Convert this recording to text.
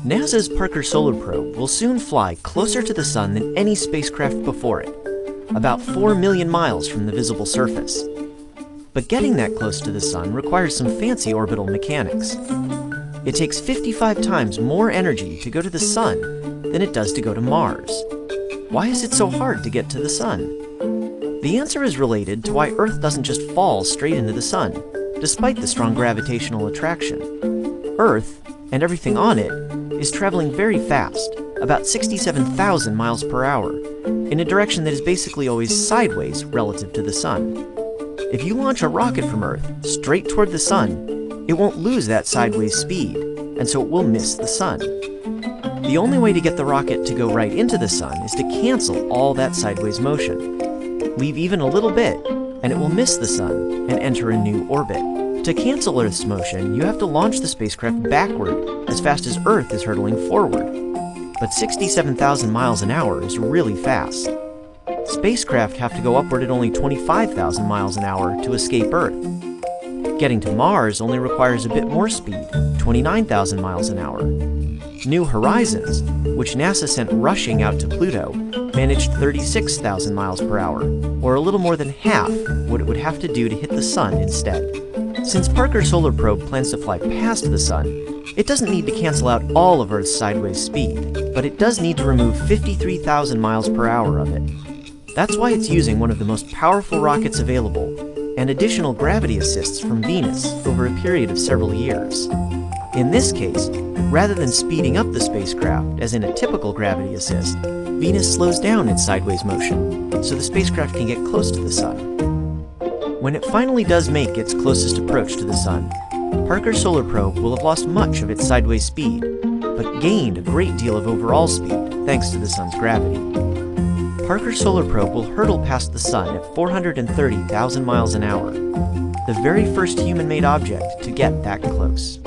NASA's Parker Solar Probe will soon fly closer to the Sun than any spacecraft before it, about 4 million miles from the visible surface. But getting that close to the Sun requires some fancy orbital mechanics. It takes 55 times more energy to go to the Sun than it does to go to Mars. Why is it so hard to get to the Sun? The answer is related to why Earth doesn't just fall straight into the Sun, despite the strong gravitational attraction. Earth, and everything on it, is traveling very fast, about 67,000 miles per hour, in a direction that is basically always sideways relative to the Sun. If you launch a rocket from Earth straight toward the Sun, it won't lose that sideways speed, and so it will miss the Sun. The only way to get the rocket to go right into the Sun is to cancel all that sideways motion. Leave even a little bit, and it will miss the Sun and enter a new orbit. To cancel Earth's motion, you have to launch the spacecraft backward as fast as Earth is hurtling forward. But 67,000 miles an hour is really fast. Spacecraft have to go upward at only 25,000 miles an hour to escape Earth. Getting to Mars only requires a bit more speed, 29,000 miles an hour. New Horizons, which NASA sent rushing out to Pluto, managed 36,000 miles per hour, or a little more than half what it would have to do to hit the Sun instead. Since Parker Solar Probe plans to fly past the Sun, it doesn't need to cancel out all of Earth's sideways speed, but it does need to remove 53,000 miles per hour of it. That's why it's using one of the most powerful rockets available, and additional gravity assists from Venus over a period of several years. In this case, rather than speeding up the spacecraft, as in a typical gravity assist, Venus slows down its sideways motion, so the spacecraft can get close to the Sun. When it finally does make its closest approach to the Sun, Parker Solar Probe will have lost much of its sideways speed, but gained a great deal of overall speed thanks to the Sun's gravity. Parker Solar Probe will hurtle past the Sun at 430,000 miles an hour, the very first human-made object to get that close.